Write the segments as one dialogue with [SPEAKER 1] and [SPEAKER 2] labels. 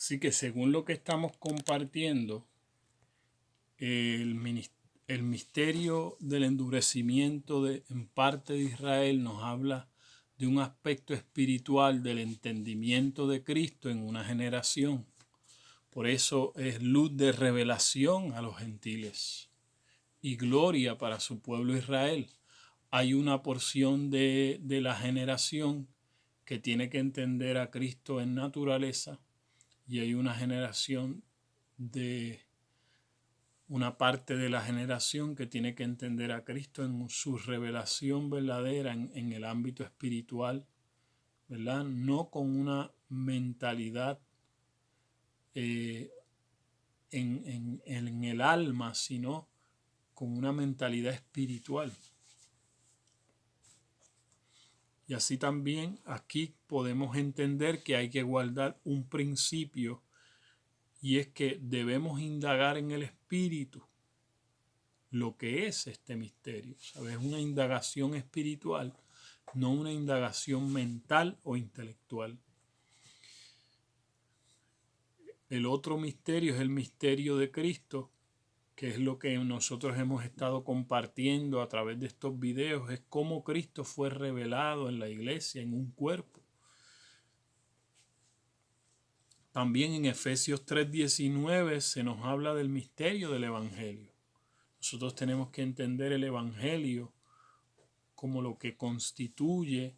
[SPEAKER 1] Así que según lo que estamos compartiendo, el misterio del endurecimiento en parte de Israel nos habla de un aspecto espiritual del entendimiento de Cristo en una generación. Por eso es luz de revelación a los gentiles y gloria para su pueblo Israel. Hay una porción de la generación que tiene que entender a Cristo en naturaleza, y hay una parte de la generación que tiene que entender a Cristo en su revelación verdadera en el ámbito espiritual, ¿verdad? No con una mentalidad en el alma, sino con una mentalidad espiritual. Y así también aquí podemos entender que hay que guardar un principio, y es que debemos indagar en el espíritu lo que es este misterio. ¿Sabes? Una indagación espiritual, no una indagación mental o intelectual. El otro misterio es el misterio de Cristo, que es lo que nosotros hemos estado compartiendo a través de estos videos, es cómo Cristo fue revelado en la iglesia, en un cuerpo. También en Efesios 3:19 se nos habla del misterio del Evangelio. Nosotros tenemos que entender el Evangelio como lo que constituye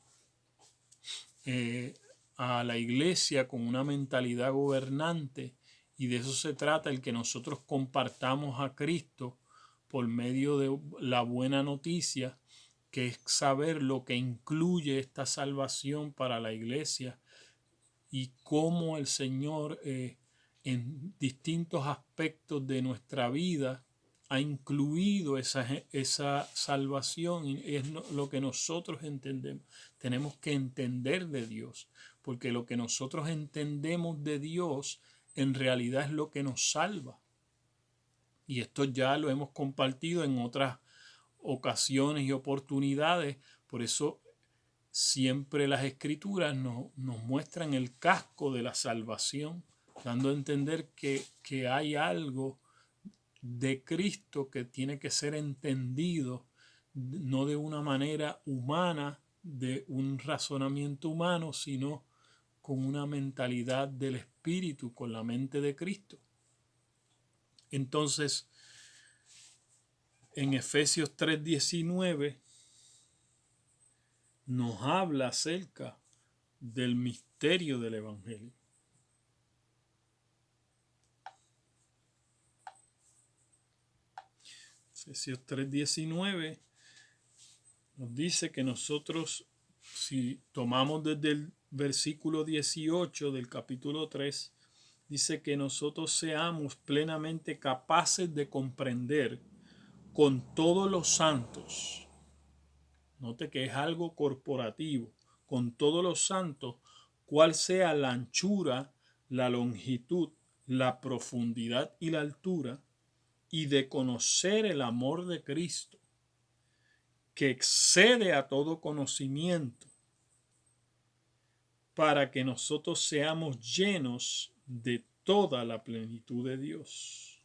[SPEAKER 1] a la iglesia con una mentalidad gobernante, y de eso se trata, el que nosotros compartamos a Cristo por medio de la buena noticia, que es saber lo que incluye esta salvación para la iglesia y cómo el Señor en distintos aspectos de nuestra vida ha incluido esa salvación, y es lo que nosotros entendemos. Tenemos que entender de Dios, porque lo que nosotros entendemos de Dios en realidad es lo que nos salva. Y esto ya lo hemos compartido en otras ocasiones y oportunidades. Por eso siempre las escrituras nos muestran el casco de la salvación, dando a entender que hay algo de Cristo que tiene que ser entendido, no de una manera humana, de un razonamiento humano, sino con una mentalidad del Espíritu, con la mente de Cristo. Entonces, en Efesios 3:19 nos habla acerca del misterio del Evangelio. Efesios 3:19 nos dice que nosotros, si tomamos desde el versículo 18 del capítulo 3, dice que nosotros seamos plenamente capaces de comprender con todos los santos. Note que es algo corporativo. Con todos los santos, cuál sea la anchura, la longitud, la profundidad y la altura, y de conocer el amor de Cristo, que excede a todo conocimiento, para que nosotros seamos llenos de toda la plenitud de Dios.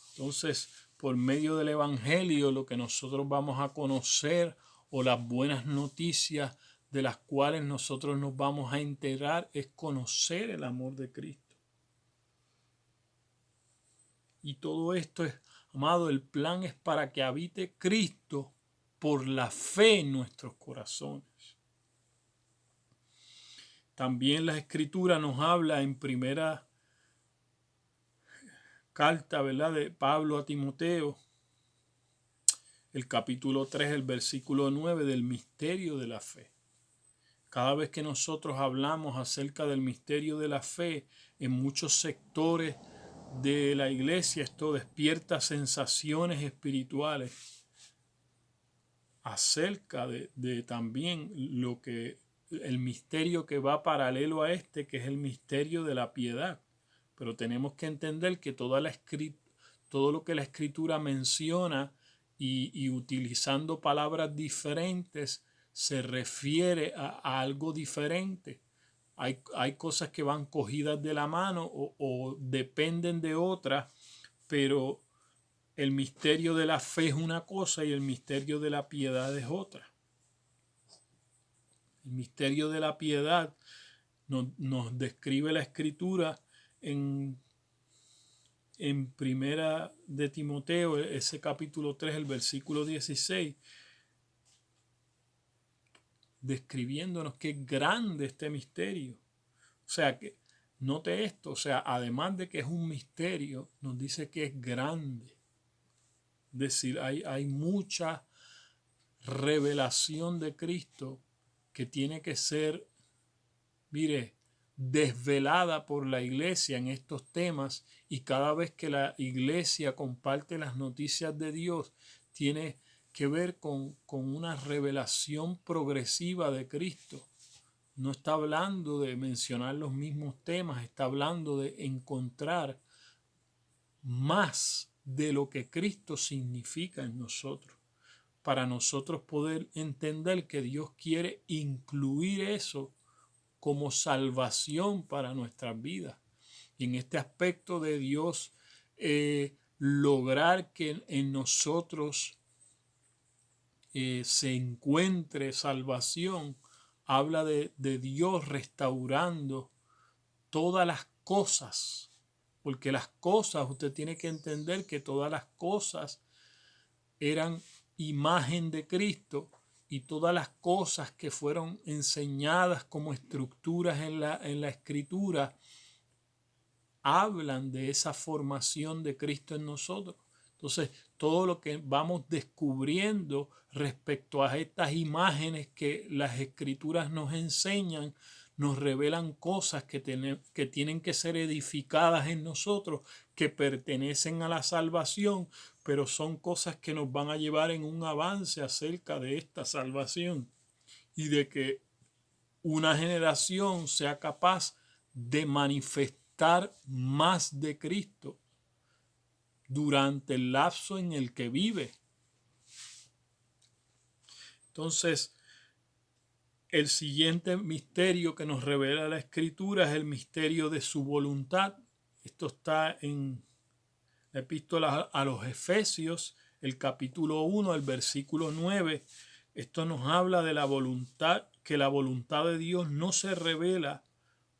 [SPEAKER 1] Entonces, por medio del Evangelio, lo que nosotros vamos a conocer, o las buenas noticias de las cuales nosotros nos vamos a enterar, es conocer el amor de Cristo. Y todo esto es, amado, el plan es para que habite Cristo por la fe en nuestros corazones. También la Escritura nos habla en primera carta, ¿verdad?, de Pablo a Timoteo, el capítulo 3, el versículo 9, del misterio de la fe. Cada vez que nosotros hablamos acerca del misterio de la fe, en muchos sectores de la iglesia esto despierta sensaciones espirituales acerca de también lo que el misterio que va paralelo a este, que es el misterio de la piedad. Pero tenemos que entender que todo lo que la Escritura menciona, y utilizando palabras diferentes, se refiere a algo diferente. hay cosas que van cogidas de la mano o dependen de otras, pero el misterio de la fe es una cosa y el misterio de la piedad es otra. El misterio de la piedad nos describe la Escritura en Primera de Timoteo, ese capítulo 3, el versículo 16, describiéndonos qué grande este misterio. O sea, que note esto, o sea, además de que es un misterio, nos dice que es grande. Es decir, hay mucha revelación de Cristo que tiene que ser, mire, desvelada por la iglesia en estos temas, y cada vez que la iglesia comparte las noticias de Dios, tiene que ver con una revelación progresiva de Cristo. No está hablando de mencionar los mismos temas, está hablando de encontrar más de lo que Cristo significa en nosotros, para nosotros poder entender que Dios quiere incluir eso como salvación para nuestras vidas. Y en este aspecto de Dios, lograr que en nosotros se encuentre salvación, habla de Dios restaurando todas las cosas, porque las cosas, usted tiene que entender que todas las cosas eran imagen de Cristo, y todas las cosas que fueron enseñadas como estructuras en la Escritura hablan de esa formación de Cristo en nosotros. Entonces, todo lo que vamos descubriendo respecto a estas imágenes que las Escrituras nos enseñan, nos revelan cosas que tienen que ser edificadas en nosotros, que pertenecen a la salvación, pero son cosas que nos van a llevar en un avance acerca de esta salvación, y de que una generación sea capaz de manifestar más de Cristo durante el lapso en el que vive. Entonces, el siguiente misterio que nos revela la Escritura es el misterio de su voluntad. Esto está en la epístola a los Efesios, el capítulo 1, el versículo 9. Esto nos habla de la voluntad, que la voluntad de Dios no se revela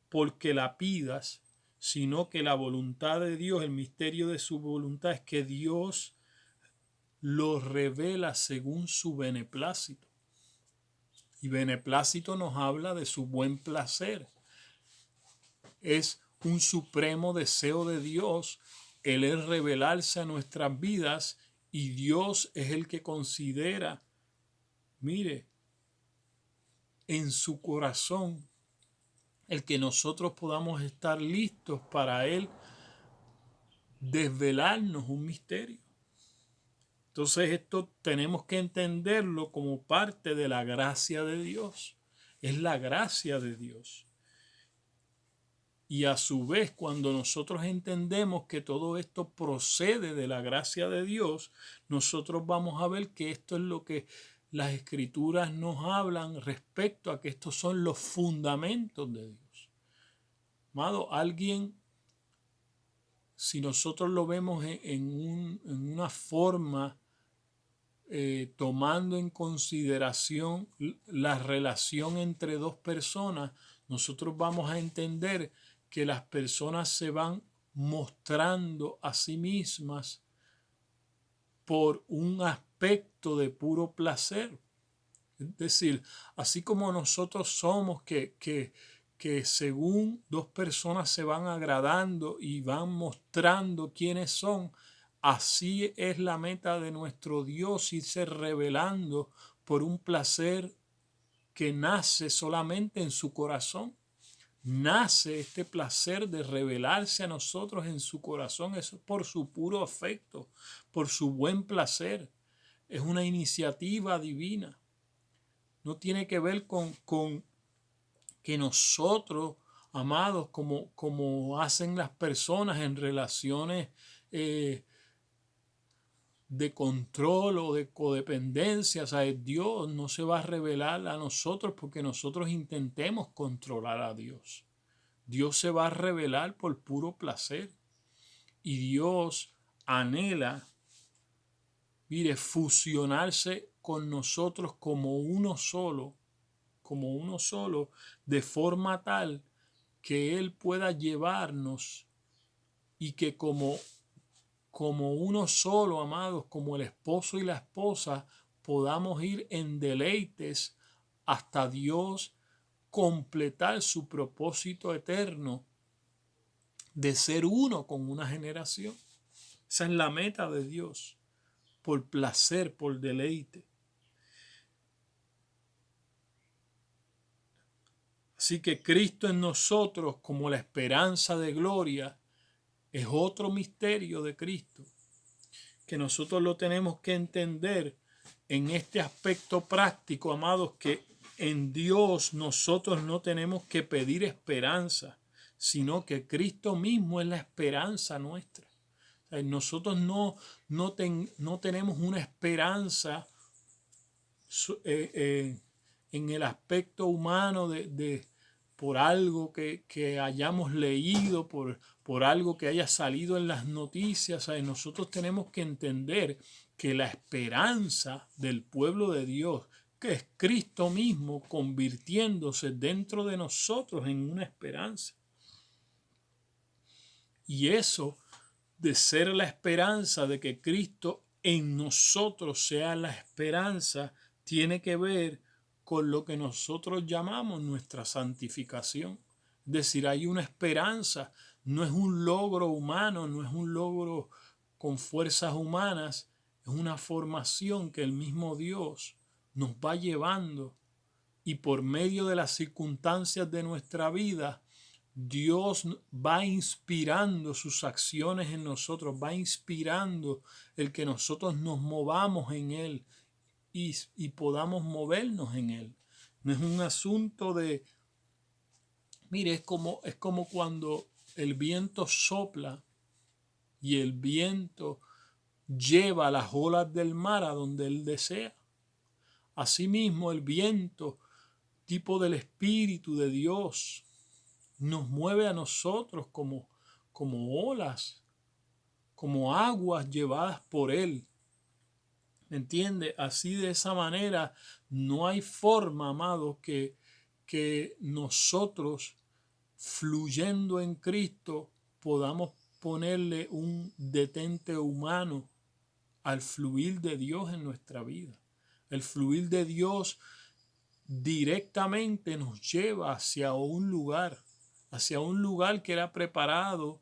[SPEAKER 1] porque la pidas, sino que la voluntad de Dios, el misterio de su voluntad, es que Dios lo revela según su beneplácito. Y beneplácito nos habla de su buen placer. Es un supremo deseo de Dios el es revelarse a nuestras vidas, y Dios es el que considera, mire, en su corazón, el que nosotros podamos estar listos para Él desvelarnos un misterio. Entonces esto tenemos que entenderlo como parte de la gracia de Dios. Es la gracia de Dios. Y a su vez, cuando nosotros entendemos que todo esto procede de la gracia de Dios, nosotros vamos a ver que esto es lo que las Escrituras nos hablan respecto a que estos son los fundamentos de Dios. Amado, alguien, si nosotros lo vemos en una forma tomando en consideración la relación entre dos personas, nosotros vamos a entender que las personas se van mostrando a sí mismas por un aspecto de puro placer. Es decir, así como nosotros somos que según dos personas se van agradando y van mostrando quiénes son, así es la meta de nuestro Dios, irse revelando por un placer que nace solamente en su corazón. Nace este placer de revelarse a nosotros en su corazón, eso por su puro afecto, por su buen placer. Es una iniciativa divina. No tiene que ver con que nosotros, amados, como hacen las personas en relaciones de control o de codependencia. O sea, Dios no se va a revelar a nosotros porque nosotros intentemos controlar a Dios. Dios se va a revelar por puro placer. Y Dios anhela, mire, fusionarse con nosotros como uno solo, de forma tal que Él pueda llevarnos y que como uno solo, amados, como el esposo y la esposa, podamos ir en deleites hasta Dios completar su propósito eterno de ser uno con una generación. Esa es la meta de Dios, por placer, por deleite. Así que Cristo en nosotros como la esperanza de gloria es otro misterio de Cristo, que nosotros lo tenemos que entender en este aspecto práctico, amados, que en Dios nosotros no tenemos que pedir esperanza, sino que Cristo mismo es la esperanza nuestra. Nosotros no tenemos una esperanza en el aspecto humano por algo que hayamos leído, por algo que haya salido en las noticias. Nosotros tenemos que entender que la esperanza del pueblo de Dios, que es Cristo mismo convirtiéndose dentro de nosotros en una esperanza. Y eso de ser la esperanza, de que Cristo en nosotros sea la esperanza, tiene que ver con lo que nosotros llamamos nuestra santificación. Es decir, hay una esperanza, no es un logro humano, no es un logro con fuerzas humanas, es una formación que el mismo Dios nos va llevando, y por medio de las circunstancias de nuestra vida, Dios va inspirando sus acciones en nosotros, va inspirando el que nosotros nos movamos en Él y podamos movernos en Él. No es un asunto de, mire, es como cuando el viento sopla y el viento lleva las olas del mar a donde Él desea. Asimismo, el viento, tipo del Espíritu de Dios, nos mueve a nosotros como olas, como aguas llevadas por Él. ¿Me entiende? Así, de esa manera no hay forma, amado, que nosotros, fluyendo en Cristo, podamos ponerle un detente humano al fluir de Dios en nuestra vida. El fluir de Dios directamente nos lleva hacia un lugar que era preparado,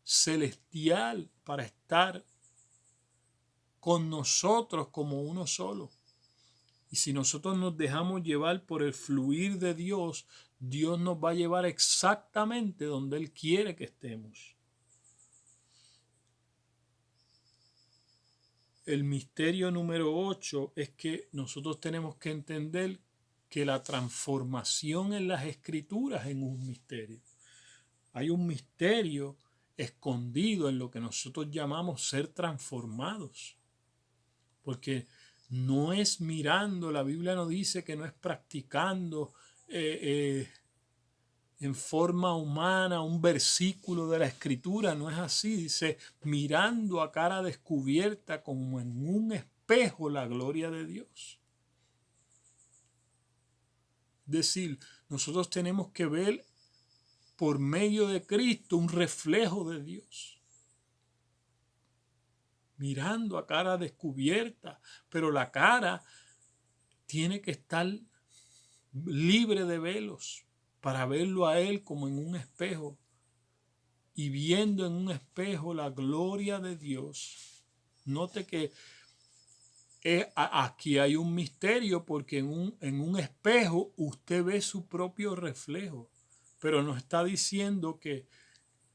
[SPEAKER 1] celestial, para estar con nosotros como uno solo. Y si nosotros nos dejamos llevar por el fluir de Dios, Dios nos va a llevar exactamente donde Él quiere que estemos. El misterio número 8 es que nosotros tenemos que entender que la transformación en las Escrituras es un misterio. Hay un misterio escondido en lo que nosotros llamamos ser transformados. Porque no es mirando, la Biblia nos dice que no es practicando en forma humana un versículo de la Escritura, no es así. Dice, mirando a cara descubierta como en un espejo la gloria de Dios. Es decir, nosotros tenemos que ver por medio de Cristo un reflejo de Dios. Mirando a cara descubierta, pero la cara tiene que estar libre de velos para verlo a Él como en un espejo, y viendo en un espejo la gloria de Dios. Note que aquí hay un misterio, porque en un espejo usted ve su propio reflejo, pero nos está diciendo que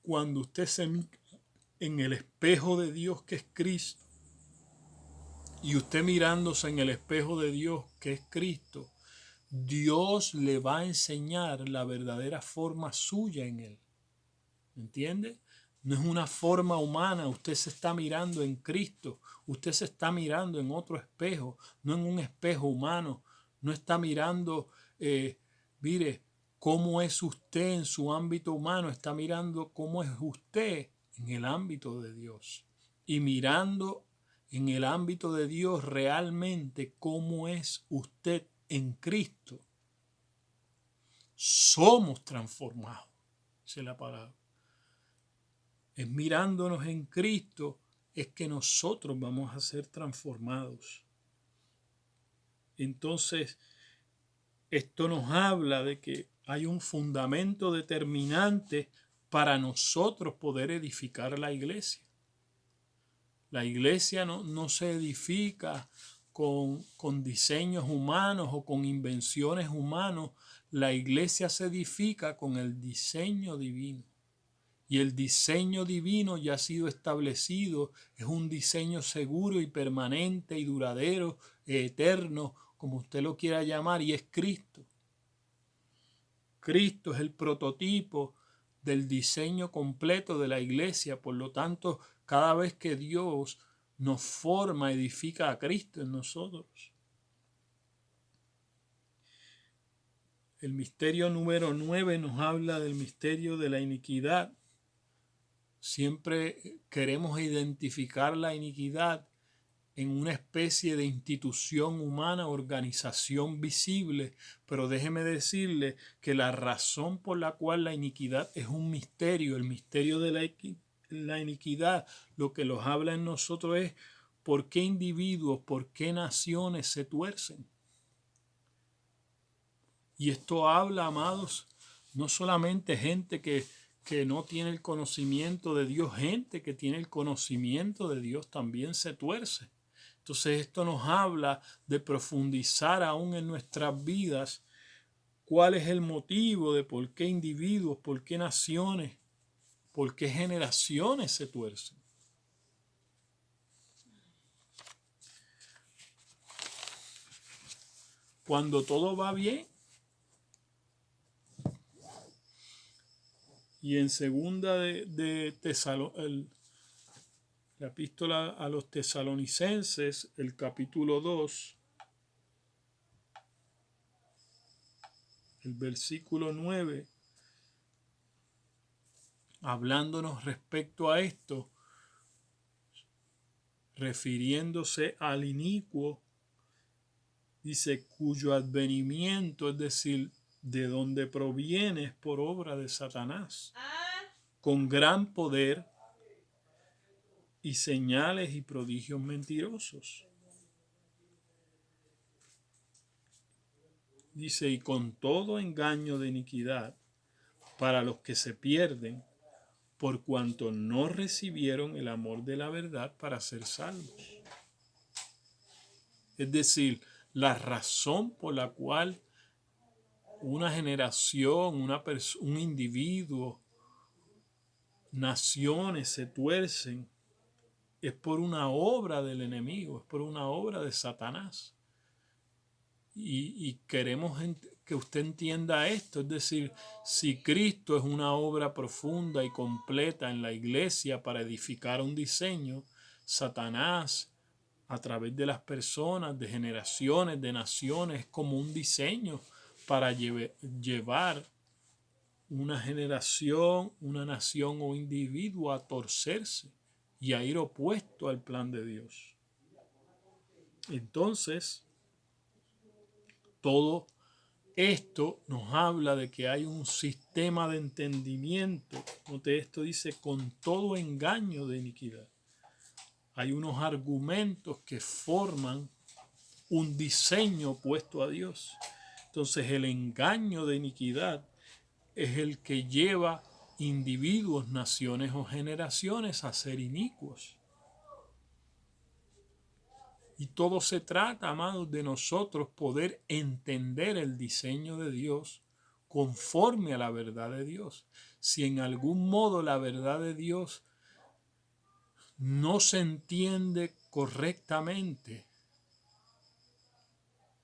[SPEAKER 1] cuando usted se mira en el espejo de Dios, que es Cristo, y usted mirándose en el espejo de Dios, que es Cristo, Dios le va a enseñar la verdadera forma suya en Él. ¿Entiende? No es una forma humana. Usted se está mirando en Cristo. Usted se está mirando en otro espejo, no en un espejo humano. No está mirando, mire, cómo es usted en su ámbito humano. Está mirando cómo es usted en el ámbito de Dios. Y mirando en el ámbito de Dios realmente cómo es usted en Cristo. Somos transformados. Esa es la palabra. Es mirándonos en Cristo es que nosotros vamos a ser transformados. Entonces, esto nos habla de que hay un fundamento determinante para nosotros poder edificar la iglesia. La iglesia no se edifica con diseños humanos o con invenciones humanos. La iglesia se edifica con el diseño divino. Y el diseño divino ya ha sido establecido, es un diseño seguro y permanente y duradero, eterno, como usted lo quiera llamar, y es Cristo. Cristo es el prototipo del diseño completo de la iglesia, por lo tanto, cada vez que Dios nos forma, edifica a Cristo en nosotros. El misterio número 9 nos habla del misterio de la iniquidad. Siempre queremos identificar la iniquidad en una especie de institución humana, organización visible, pero déjeme decirle que la razón por la cual la iniquidad es un misterio, el misterio de la iniquidad, lo que nos habla en nosotros es por qué individuos, por qué naciones se tuercen. Y esto habla, amados, no solamente gente que no tiene el conocimiento de Dios, gente que tiene el conocimiento de Dios también se tuerce. Entonces esto nos habla de profundizar aún en nuestras vidas cuál es el motivo de por qué individuos, por qué naciones, por qué generaciones se tuercen. Cuando todo va bien. Y en segunda la epístola a los tesalonicenses, el capítulo 2, el versículo 9, hablándonos respecto a esto, refiriéndose al inicuo, dice, cuyo advenimiento, es decir, de donde proviene es por obra de Satanás, con gran poder y señales y prodigios mentirosos. Dice, y con todo engaño de iniquidad para los que se pierden, por cuanto no recibieron el amor de la verdad para ser salvos. Es decir, la razón por la cual una generación, un individuo, naciones se tuercen es por una obra del enemigo, es por una obra de Satanás. Y queremos que usted entienda esto, es decir, si Cristo es una obra profunda y completa en la iglesia para edificar un diseño, Satanás, a través de las personas, de generaciones, de naciones, es como un diseño para llevar una generación, una nación o individuo a torcerse y a ir opuesto al plan de Dios. Entonces, todo esto nos habla de que hay un sistema de entendimiento. Note, esto dice con todo engaño de iniquidad. Hay unos argumentos que forman un diseño opuesto a Dios. Entonces el engaño de iniquidad es el que lleva individuos, naciones o generaciones a ser inicuos. Y todo se trata, amados, de nosotros poder entender el diseño de Dios conforme a la verdad de Dios. Si en algún modo la verdad de Dios no se entiende correctamente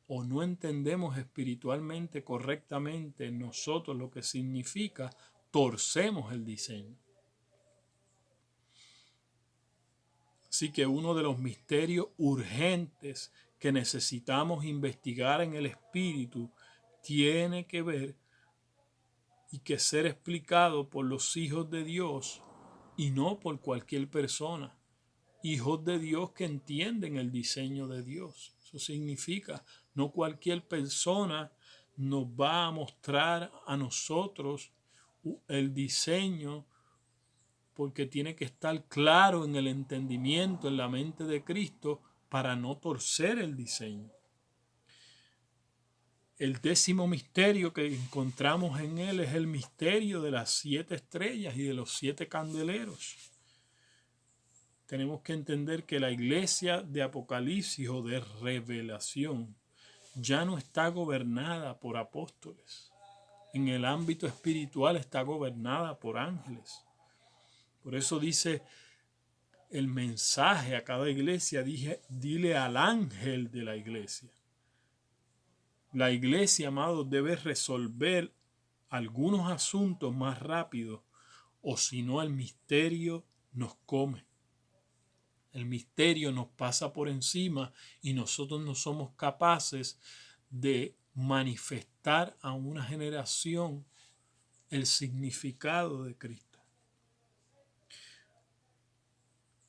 [SPEAKER 1] o no entendemos espiritualmente correctamente nosotros lo que significa, torcemos el diseño. Así que uno de los misterios urgentes que necesitamos investigar en el Espíritu tiene que ver y que ser explicado por los hijos de Dios y no por cualquier persona. Hijos de Dios que entienden el diseño de Dios. Eso significa, no cualquier persona nos va a mostrar a nosotros el diseño, porque tiene que estar claro en el entendimiento, en la mente de Cristo, para no torcer el diseño. El 10º misterio que encontramos en él es el misterio de las 7 estrellas y de los 7 candeleros. Tenemos que entender que la iglesia de Apocalipsis o de Revelación ya no está gobernada por apóstoles. En el ámbito espiritual está gobernada por ángeles. Por eso dice el mensaje a cada iglesia, dile al ángel de la iglesia. La iglesia, amados, debe resolver algunos asuntos más rápido, o si no el misterio nos come. El misterio nos pasa por encima y nosotros no somos capaces de manifestar a una generación el significado de Cristo.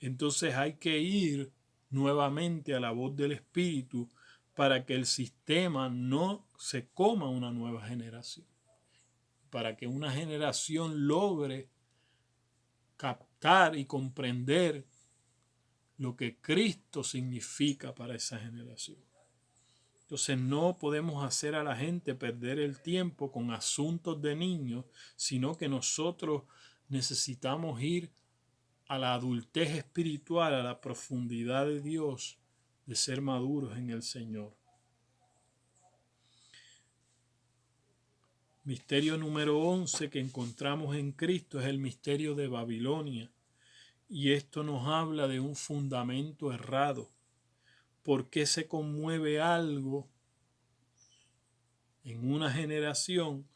[SPEAKER 1] Entonces hay que ir nuevamente a la voz del Espíritu para que el sistema no se coma una nueva generación. Para que una generación logre captar y comprender lo que Cristo significa para esa generación. Entonces no podemos hacer a la gente perder el tiempo con asuntos de niños, sino que nosotros necesitamos ir a la adultez espiritual, a la profundidad de Dios, de ser maduros en el Señor. Misterio número 11 que encontramos en Cristo es el misterio de Babilonia. Y esto nos habla de un fundamento errado. ¿Por qué se conmueve algo en una generación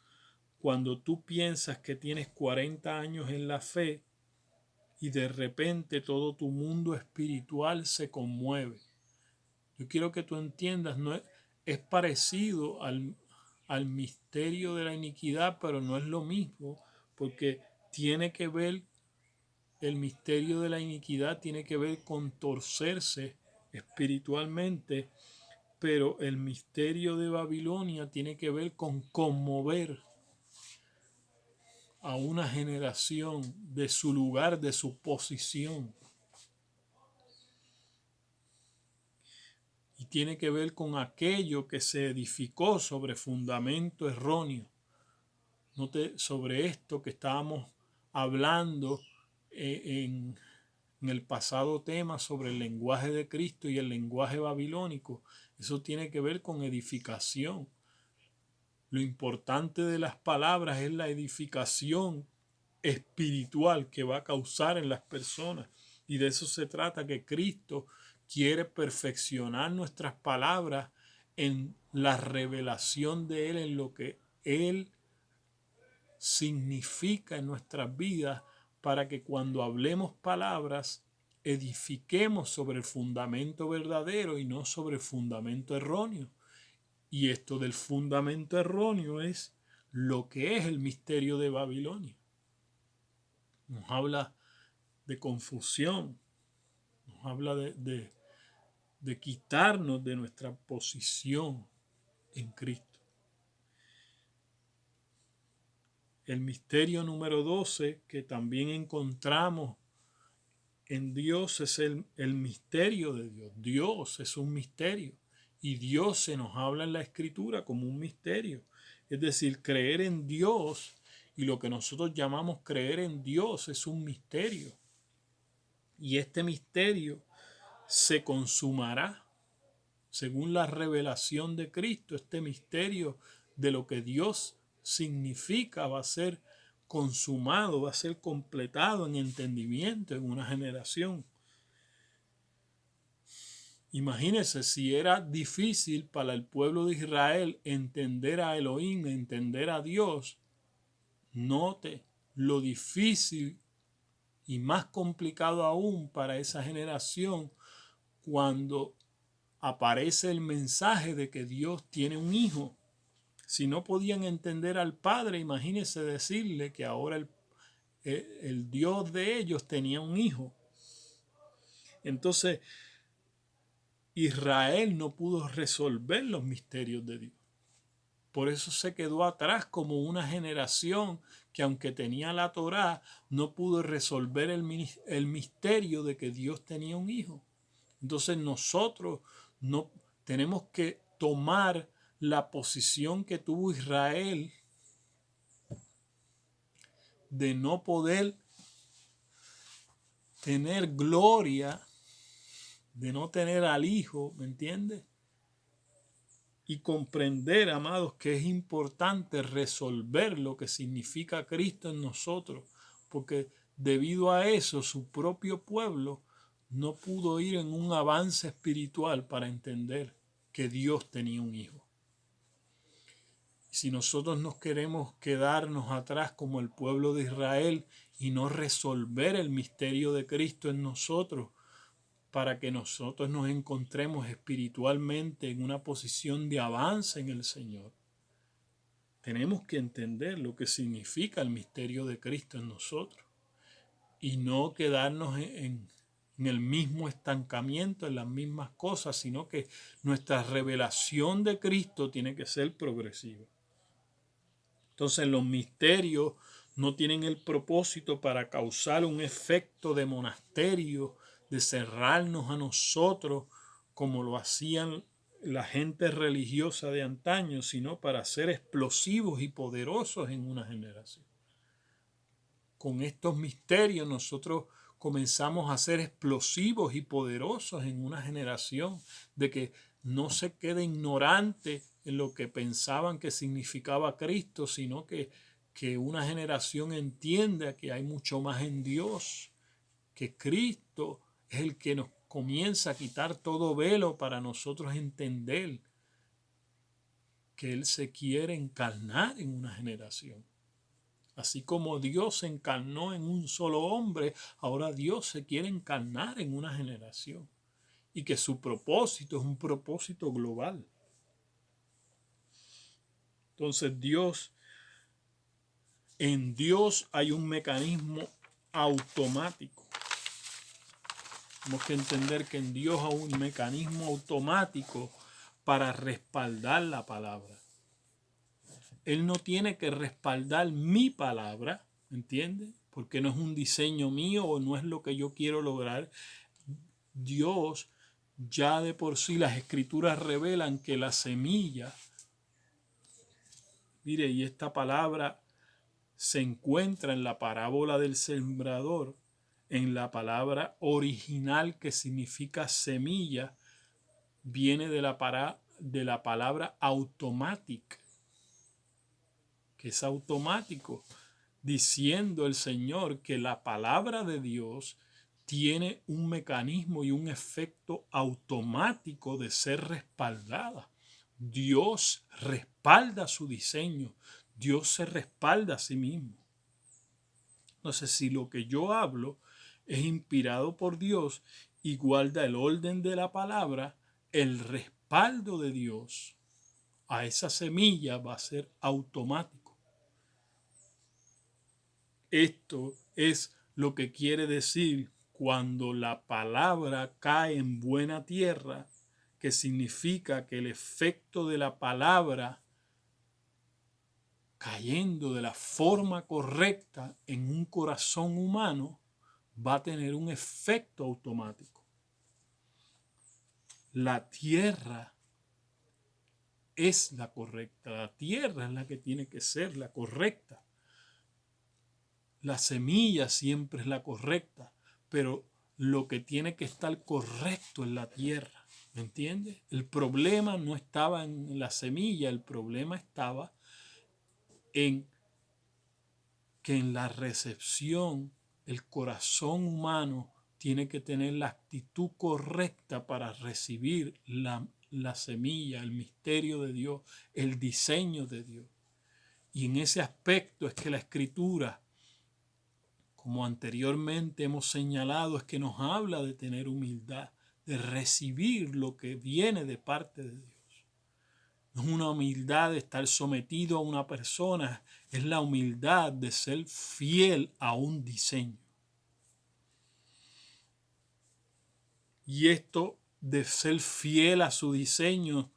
[SPEAKER 1] cuando tú piensas que tienes 40 años en la fe y de repente todo tu mundo espiritual se conmueve? Yo quiero que tú entiendas, es parecido al misterio de la iniquidad, pero no es lo mismo, porque tiene que ver, el misterio de la iniquidad tiene que ver con torcerse espiritualmente, pero el misterio de Babilonia tiene que ver con conmover a una generación de su lugar, de su posición. Y tiene que ver con aquello que se edificó sobre fundamento erróneo. Sobre esto que estábamos hablando en el pasado tema sobre el lenguaje de Cristo y el lenguaje babilónico. Eso tiene que ver con edificación. Lo importante de las palabras es la edificación espiritual que va a causar en las personas. Y de eso se trata, que Cristo quiere perfeccionar nuestras palabras en la revelación de Él, en lo que Él significa en nuestras vidas, para que cuando hablemos palabras edifiquemos sobre el fundamento verdadero y no sobre el fundamento erróneo. Y esto del fundamento erróneo es lo que es el misterio de Babilonia. Nos habla de confusión, nos habla de quitarnos de nuestra posición en Cristo. El misterio número 12 que también encontramos en Dios es el misterio de Dios. Dios es un misterio y Dios se nos habla en la Escritura como un misterio. Es decir, creer en Dios y lo que nosotros llamamos creer en Dios es un misterio. Y este misterio se consumará según la revelación de Cristo. Este misterio de lo que Dios significa va a ser consumado, va a ser completado en entendimiento en una generación. Imagínense si era difícil para el pueblo de Israel entender a Elohim, entender a Dios. Note lo difícil y más complicado aún para esa generación cuando aparece el mensaje de que Dios tiene un hijo. Si no podían entender al Padre, imagínense decirle que ahora el Dios de ellos tenía un hijo. Entonces, Israel no pudo resolver los misterios de Dios. Por eso se quedó atrás como una generación que, aunque tenía la Torá, no pudo resolver el misterio de que Dios tenía un hijo. Entonces nosotros no tenemos que tomar la posición que tuvo Israel de no poder tener gloria, de no tener al hijo, ¿me entiendes? Y comprender, amados, que es importante resolver lo que significa Cristo en nosotros, porque debido a eso su propio pueblo no pudo ir en un avance espiritual para entender que Dios tenía un hijo. Si nosotros nos queremos quedarnos atrás como el pueblo de Israel y no resolver el misterio de Cristo en nosotros, para que nosotros nos encontremos espiritualmente en una posición de avance en el Señor, tenemos que entender lo que significa el misterio de Cristo en nosotros y no quedarnos en el mismo estancamiento, en las mismas cosas, sino que nuestra revelación de Cristo tiene que ser progresiva. Entonces los misterios no tienen el propósito para causar un efecto de monasterio, de cerrarnos a nosotros como lo hacían la gente religiosa de antaño, sino para ser explosivos y poderosos en una generación. Con estos misterios nosotros comenzamos a ser explosivos y poderosos en una generación, de que no se quede ignorante en lo que pensaban que significaba Cristo, sino que una generación entienda que hay mucho más en Dios, que Cristo es el que nos comienza a quitar todo velo para nosotros entender que Él se quiere encarnar en una generación. Así como Dios se encarnó en un solo hombre, ahora Dios se quiere encarnar en una generación. Y que su propósito es un propósito global. Entonces en Dios hay un mecanismo automático. Tenemos que entender que en Dios hay un mecanismo automático para respaldar la palabra. Él no tiene que respaldar mi palabra, ¿entiendes? Porque no es un diseño mío o no es lo que yo quiero lograr. Dios ya de por sí, las escrituras revelan que la semilla, mire, y esta palabra se encuentra en la parábola del sembrador, en la palabra original que significa semilla, viene de la palabra automatic, que es automático, diciendo el Señor que la palabra de Dios tiene un mecanismo y un efecto automático de ser respaldada. Dios respalda su diseño, Dios se respalda a sí mismo. Entonces, si lo que yo hablo es inspirado por Dios y guarda el orden de la palabra, el respaldo de Dios a esa semilla va a ser automático. Esto es lo que quiere decir cuando la palabra cae en buena tierra, que significa que el efecto de la palabra cayendo de la forma correcta en un corazón humano va a tener un efecto automático. La tierra es la correcta, la tierra es la que tiene que ser la correcta. La semilla siempre es la correcta, pero lo que tiene que estar correcto es la tierra, ¿me entiendes? El problema no estaba en la semilla, el problema estaba en que en la recepción el corazón humano tiene que tener la actitud correcta para recibir la semilla, el misterio de Dios, el diseño de Dios. Y en ese aspecto es que la Escritura como anteriormente hemos señalado, es que nos habla de tener humildad, de recibir lo que viene de parte de Dios. No es una humildad de estar sometido a una persona, es la humildad de ser fiel a un diseño. Y esto de ser fiel a su diseño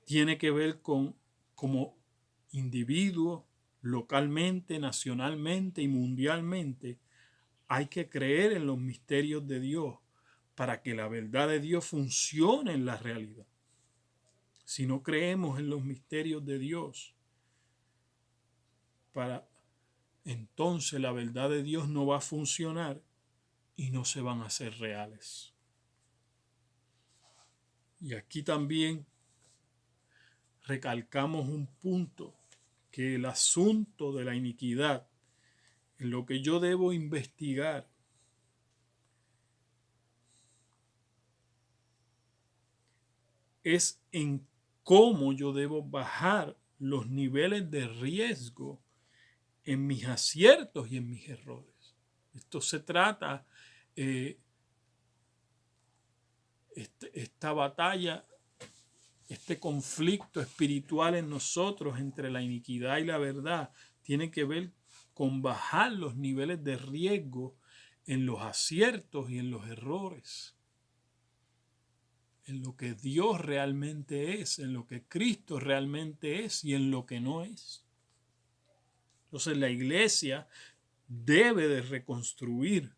[SPEAKER 1] tiene que ver con como individuo, localmente, nacionalmente y mundialmente. Hay que creer en los misterios de Dios para que la verdad de Dios funcione en la realidad. Si no creemos en los misterios de Dios, entonces la verdad de Dios no va a funcionar y no se van a hacer reales. Y aquí también recalcamos un punto, que el asunto de la iniquidad, en lo que yo debo investigar, es en cómo yo debo bajar los niveles de riesgo en mis aciertos y en mis errores. Esto se trata, esta batalla, este conflicto espiritual en nosotros entre la iniquidad y la verdad, tiene que ver con bajar los niveles de riesgo en los aciertos y en los errores, en lo que Dios realmente es, en lo que Cristo realmente es y en lo que no es. Entonces la iglesia debe de reconstruir